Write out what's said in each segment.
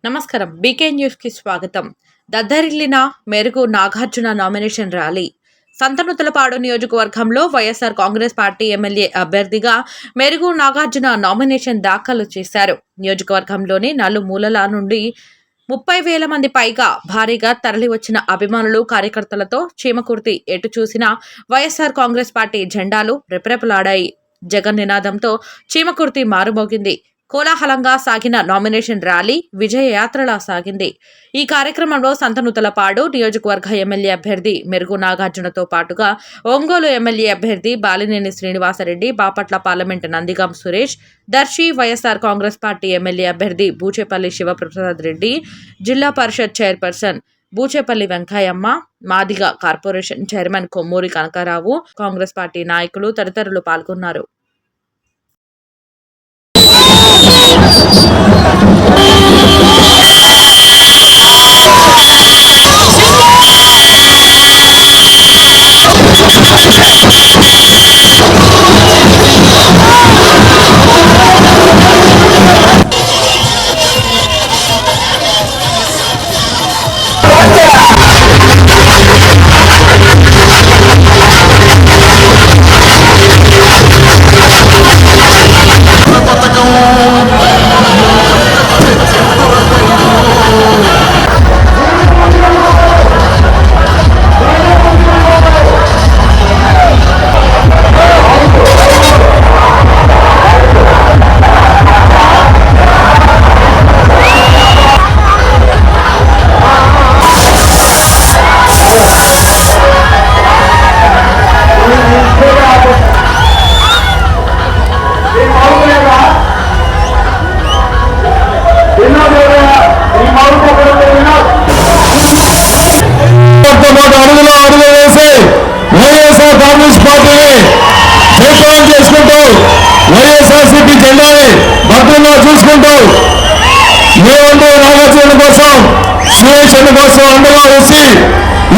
నమస్కారం. బీకే న్యూస్‌కి స్వాగతం. దద్దరిల్లిన మెరుగు నాగార్జున నామినేషన్ ర్యాలీ. సంతనూతలపాడు నియోజకవర్గంలో వైఎస్ఆర్ కాంగ్రెస్ పార్టీ ఎమ్మెల్యే అభ్యర్థిగా మెరుగు నాగార్జున నామినేషన్ దాఖలు చేశారు. నియోజకవర్గంలోని నలుమూలల నుండి 30,000 మంది పైగా భారీగా తరలివచ్చిన అభిమానులు, కార్యకర్తలతో చీమకుర్తి ఎటు చూసినా వైఎస్ఆర్ కాంగ్రెస్ పార్టీ జెండాలు రెపరెపలాడాయి. జగన్ నినాదంతో చీమకుర్తి మారుమోగింది. కోలాహలంగా సాగిన నామినేషన్ ర్యాలీ విజయయాత్రలా సాగింది. ఈ కార్యక్రమంలో సంతనూతలపాడు నియోజకవర్గ ఎమ్మెల్యే అభ్యర్థి మెరుగు నాగార్జునతో పాటుగా ఒంగోలు ఎమ్మెల్యే అభ్యర్థి Balineni Srinivasa Reddy, Bapatla parliament Nandigam Suresh, Darsi YSR Congress party MLA అభ్యర్థి Buchepalli Sivaprasad Reddy, Zilla Parishad chairperson Buchepalli Venkayamma, Madiga corporation chairman Kommuri Kanakarao, Congress party నాయకులు తదితరులు పాల్గొన్నారు. వైఎస్ఆర్ కాంగ్రెస్ పార్టీని చేతులు చేసుకుంటూ వైఎస్ఆర్సీపీ జెండాని భద్రంగా చూసుకుంటూ మేమంటూ నాగార్జున కోసం, సురేష్ కోసం అందరూ వచ్చి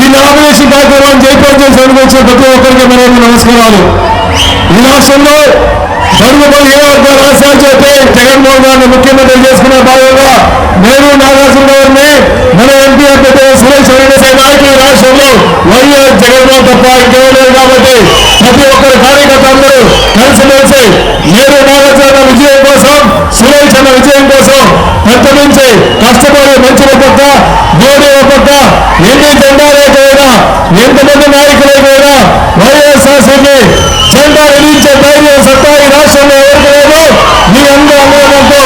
ఈ నామినేషన్ కార్యక్రమాన్ని జయప్రదం చేసేందుకు వచ్చిన ప్రతి ఒక్కరికి మరొక నమస్కారాలు. ఈ రాష్ట్రంలో బడుగుబడి ఏ వర్గాల రాష్ట్రాలు చేస్తే జగన్మోహన్ గారిని ముఖ్యమంత్రి చేసుకునే భాగంగా నేను నాగార్జున గారిని మన ఎంపీ అభ్యర్థి సురేష్ నాయకులు ఈ రాష్ట్రంలో వైఎస్ జగన్మోహన్ తప్ప ఇంకేలేదు. కాబట్టి ప్రతి ఒక్కరి కార్యకర్త అందరూ కలిసిమెలిసి నేను నాగార్జున విజయం కోసం, సురేష్ అన్న విజయం కోసం పెద్ద నుంచి కష్టపడి మంచి పక్క మోడీ పక్క ఎన్ని జెండాలైనా ఎంతమంది నాయకులైనా వైఎస్ఆర్సీపీ జెండా ఎదిరించే ధైర్యం సత్తా ఈ రాష్ట్రంలో ఎవరికి లేదు. మీ అందరూ అనుభవంతో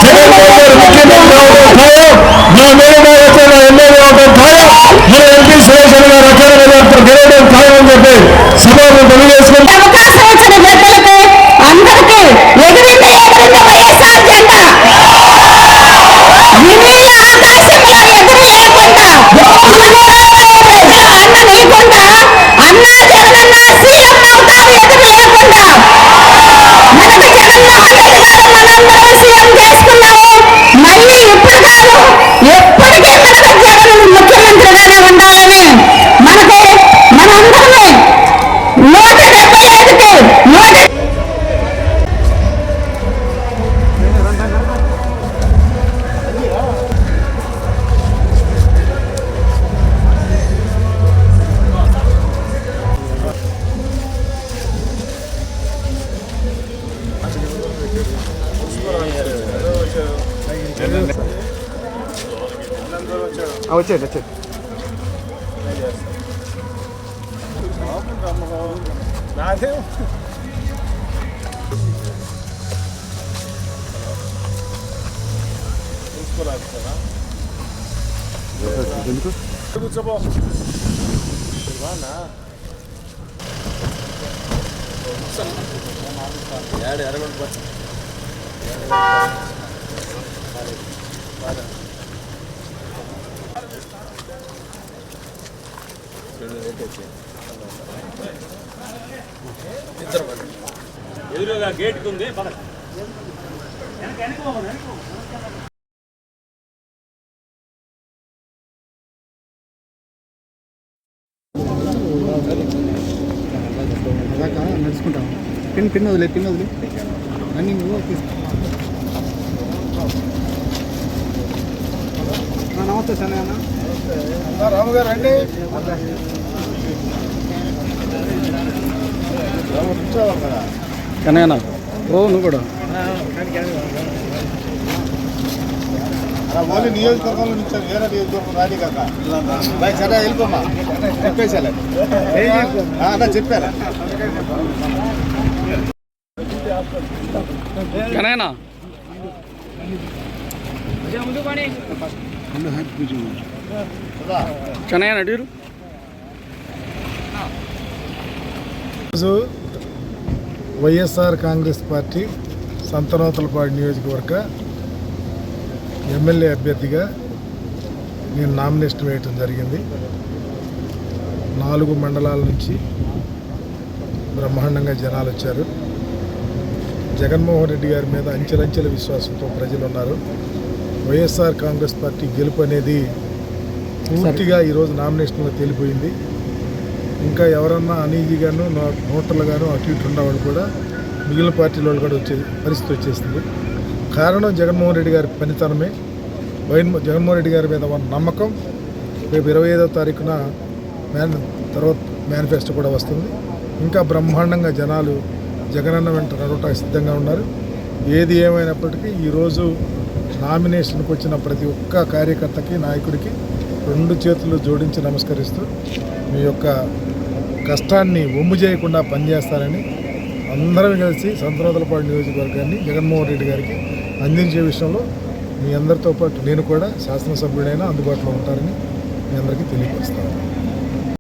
జగన్మోహన్ గారు ముఖ్యమంత్రి అవడం ఖాయం, నా మేలు నాయకులు నా ఎమ్మెల్యే అవడం ఖాయం, మన ఎంపీ సురేష్ గారు అక్కడ గెలవడం ఖాయం అని చెప్పి సభను తెలియజేసుకుంటే వచ్చేది ఎందుకు కూర్చోబో ఎదురుగా గేట్ ఉంది. నడుచుకుంటాం. పిన్ వదిలే రన్నింగ్ నమస్తే సరే అన్న. రాము గారు రండి. కన్నయ్య ఓ నువ్వు కూడా ఓన్లీ నియోజకవర్గంలో నుంచి వేరే నియోజకవర్గం రాని కాక బైక్ సరే వెళ్ళిపోమ్మా చెప్పేసాలే అన్న చెప్పారా కన్నయ్య కన్నయ్య అడిగారు. ఈరోజు వైఎస్ఆర్ కాంగ్రెస్ పార్టీ సంతనూతలపాడు నియోజకవర్గ ఎమ్మెల్యే అభ్యర్థిగా నేను నామినేషన్ వేయటం జరిగింది. 4 మండలాల నుంచి బ్రహ్మాండంగా జనాలు వచ్చారు. జగన్మోహన్ రెడ్డి గారి మీద అంచెలంచెల విశ్వాసంతో ప్రజలు ఉన్నారు. వైఎస్ఆర్ కాంగ్రెస్ పార్టీ గెలుపు అనేది పూర్తిగా ఈరోజు నామినేషన్లో తేలిపోయింది. ఇంకా ఎవరన్నా అనీజీగాను నోటర్లుగాను అటు ఇటు ఉన్నవాళ్ళు కూడా మిగిలిన పార్టీల వాళ్ళు కూడా వచ్చే పరిస్థితి వచ్చేసింది. కారణం జగన్మోహన్ రెడ్డి గారి పనితనమే. జగన్మోహన్ రెడ్డి గారి మీద ఉన్న నమ్మకం. రేపు 25వ తారీఖున తర్వాత మేనిఫెస్టో కూడా వస్తుంది. ఇంకా బ్రహ్మాండంగా జనాలు జగనన్న వెంట నడవటానికి సిద్ధంగా ఉన్నారు. ఏది ఏమైనప్పటికీ ఈరోజు నామినేషన్కి వచ్చిన ప్రతి ఒక్క కార్యకర్తకి నాయకుడికి 2 చేతులు జోడించి నమస్కరిస్తూ మీ యొక్క కష్టాన్ని ఒమ్ము చేయకుండా పనిచేస్తారని అందరం కలిసి సంతనూతలపాడు నియోజకవర్గాన్ని జగన్మోహన్ రెడ్డి గారికి అందించే విషయంలో మీ అందరితో పాటు నేను కూడా శాసనసభ్యుడైనా అందుబాటులో ఉంటారని మీ అందరికీ తెలియపరుస్తాను.